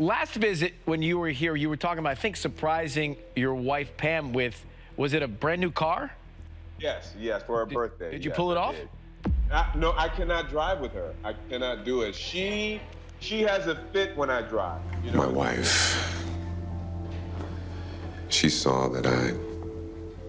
Last visit, when you were here, you were talking about, I think, surprising your wife, Pam, with, was it a brand new car? Yes, for her birthday. Did you yes, pull it I off? did. No, I cannot drive with her. I cannot do it. She has a fit when I drive. You know? My wife, she saw that I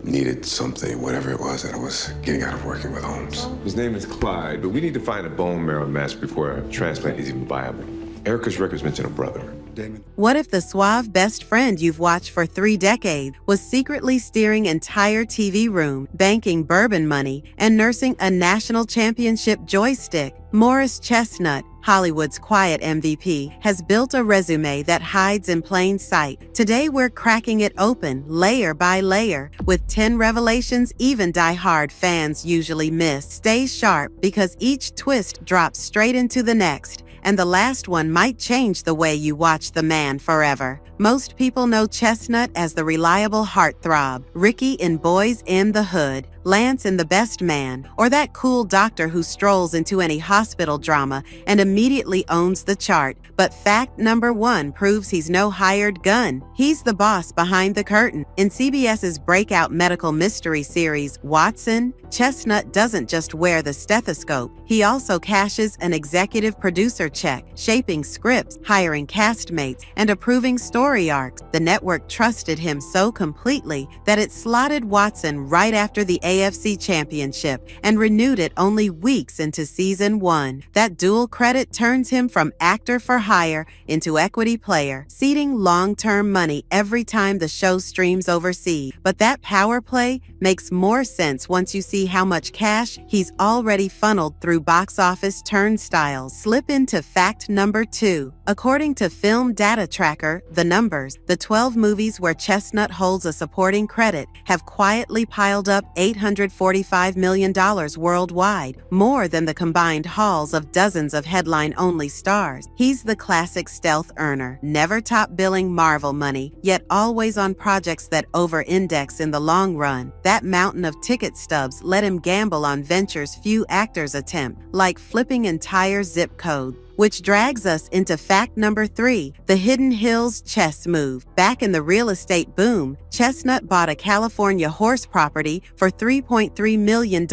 needed something, whatever it was that I was getting out of working with Holmes. His name is Clyde, but we need to find a bone marrow match before a transplant is even viable. Erica's records mention a brother. Damon. What if the suave best friend you've watched for 3 decades was secretly steering entire TV room, banking bourbon money, and nursing a national championship joystick? Morris Chestnut, Hollywood's quiet MVP, has built a resume that hides in plain sight. Today we're cracking it open, layer by layer, with 10 revelations even die-hard fans usually miss. Stay sharp, because each twist drops straight into the next, and the last one might change the way you watch the man forever. Most people know Chestnut as the reliable heartthrob, Ricky in Boys in the Hood, Lance in The Best Man, or that cool doctor who strolls into any hospital drama and immediately owns the chart. But fact number 1 proves he's no hired gun. He's the boss behind the curtain. In CBS's breakout medical mystery series, Watson, Chestnut doesn't just wear the stethoscope. He also cashes an executive producer check, shaping scripts, hiring castmates, and approving story arcs. The network trusted him so completely that it slotted Watson right after the AFC Championship and renewed it only weeks into season 1. That dual credit turns him from actor for hire into equity player, seeding long-term money every time the show streams overseas. But that power play makes more sense once you see how much cash he's already funneled through box office turnstiles. Slip into fact number 2. According to Film Data Tracker, The Numbers, the 12 movies where Chestnut holds a supporting credit have quietly piled up $845 million worldwide, more than the combined hauls of dozens of headline-only stars. He's the classic stealth earner, never top-billing Marvel money, yet always on projects that over-index in the long run. That mountain of ticket stubs let him gamble on ventures few actors attempt, like flipping entire zip codes. Which drags us into fact number 3, the Hidden Hills chess move. Back in the real estate boom, Chestnut bought a California horse property for $3.3 million,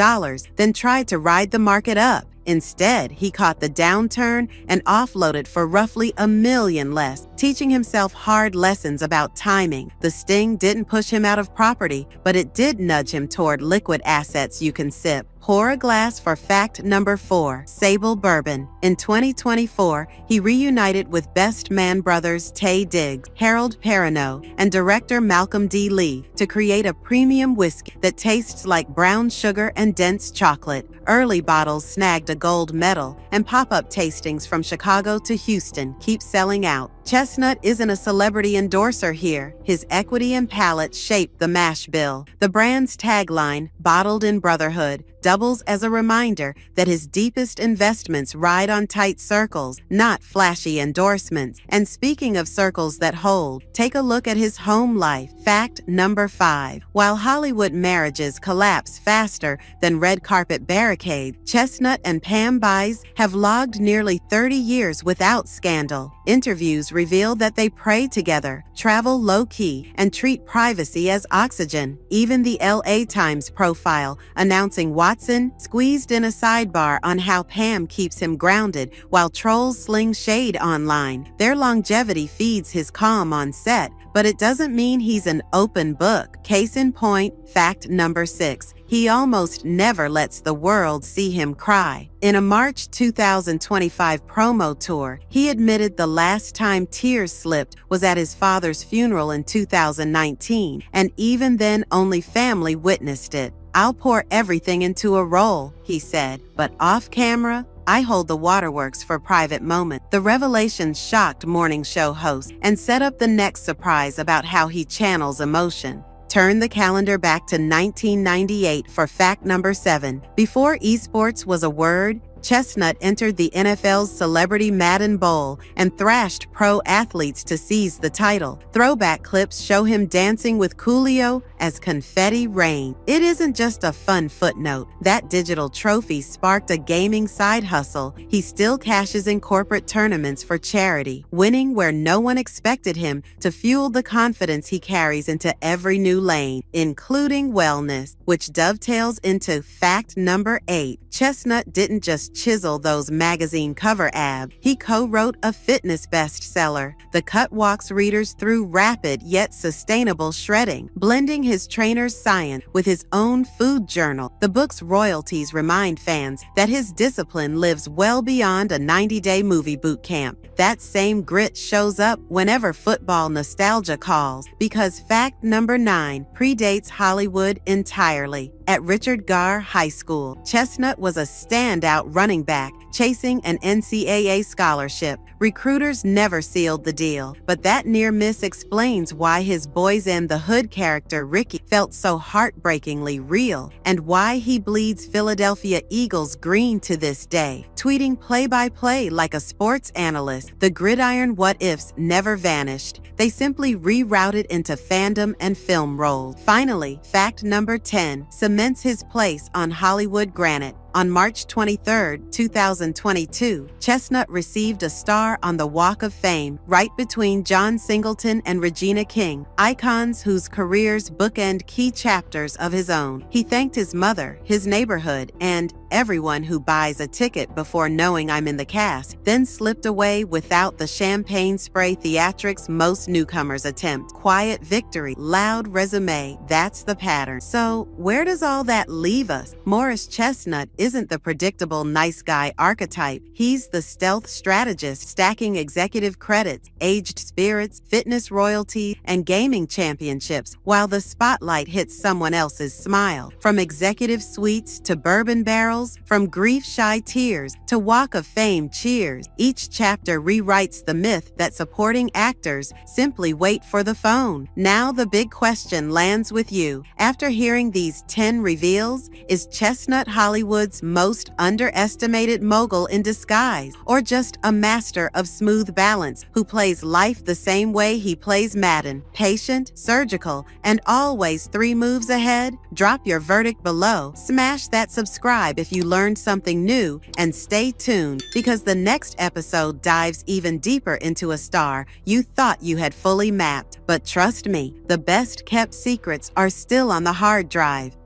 then tried to ride the market up. Instead, he caught the downturn and offloaded for roughly $1 million less, teaching himself hard lessons about timing. The sting didn't push him out of property, but it did nudge him toward liquid assets you can sip. Pour a glass for fact number 4, Sable Bourbon. In 2024, he reunited with Best Man brothers Taye Diggs, Harold Perrineau, and director Malcolm D. Lee to create a premium whiskey that tastes like brown sugar and dense chocolate. Early bottles snagged a gold medal, and pop-up tastings from Chicago to Houston keep selling out. Chestnut isn't a celebrity endorser here. His equity and palate shaped the mash bill. The brand's tagline, Bottled in Brotherhood, doubles as a reminder that his deepest investments ride on tight circles, not flashy endorsements. And speaking of circles that hold, take a look at his home life. Fact number 5. While Hollywood marriages collapse faster than red carpet barricades, Chestnut and Pam Byes have logged nearly 30 years without scandal. Interviews reveal that they pray together, travel low-key, and treat privacy as oxygen. Even the LA Times profile announcing Watson squeezed in a sidebar on how Pam keeps him grounded while trolls sling shade online. Their longevity feeds his calm on set, but it doesn't mean he's an open book. Case in point, fact number 6. He almost never lets the world see him cry. In a March 2025 promo tour, he admitted the last time tears slipped was at his father's funeral in 2019, and even then only family witnessed it. "I'll pour everything into a role," he said, "but off camera, I hold the waterworks for private moments." The revelation shocked morning show hosts and set up the next surprise about how he channels emotion. Turn the calendar back to 1998 for fact number 7. Before esports was a word, Chestnut entered the NFL's Celebrity Madden Bowl and thrashed pro athletes to seize the title. Throwback clips show him dancing with Coolio as confetti rained. It isn't just a fun footnote. That digital trophy sparked a gaming side hustle. He still cashes in corporate tournaments for charity, winning where no one expected him, to fuel the confidence he carries into every new lane, including wellness, which dovetails into fact number 8. Chestnut didn't just chisel those magazine cover abs. He co-wrote a fitness bestseller. The cut walks readers through rapid yet sustainable shredding, blending his trainer's science with his own food journal. The book's royalties remind fans that his discipline lives well beyond a 90-day movie boot camp. That same grit shows up whenever football nostalgia calls, because fact number 9 predates Hollywood entirely. At Richard Gere High School, Chestnut was a standout running back, chasing an NCAA scholarship. Recruiters never sealed the deal, but that near miss explains why his Boys in the Hood character Ricky felt so heartbreakingly real, and why he bleeds Philadelphia Eagles green to this day. Tweeting play-by-play like a sports analyst, the gridiron what-ifs never vanished. They simply rerouted into fandom and film roles. Finally, fact number 10 cements his place on Hollywood granite. On March 23, 2022, Chestnut received a star on the Walk of Fame, right between John Singleton and Regina King, icons whose careers bookend key chapters of his own. He thanked his mother, his neighborhood, and everyone who buys a ticket before knowing I'm in the cast, then slipped away without the champagne spray theatrics most newcomers attempt. Quiet victory, loud resume, that's the pattern. So where does all that leave us? Morris Chestnut isn't the predictable nice guy archetype. He's the stealth strategist, stacking executive credits, aged spirits, fitness royalty, and gaming championships, while the spotlight hits someone else's smile. From executive suites to bourbon barrels, from grief-shy tears to Walk of Fame cheers, each chapter rewrites the myth that supporting actors simply wait for the phone. Now the big question lands with you. After hearing these 10 reveals, is Chestnut Hollywood's most underestimated mogul in disguise, or just a master of smooth balance who plays life the same way he plays Madden? Patient, surgical, and always 3 moves ahead? Drop your verdict below. Smash that subscribe if you learned something new, and stay tuned, because the next episode dives even deeper into a star you thought you had fully mapped. But trust me, the best kept secrets are still on the hard drive.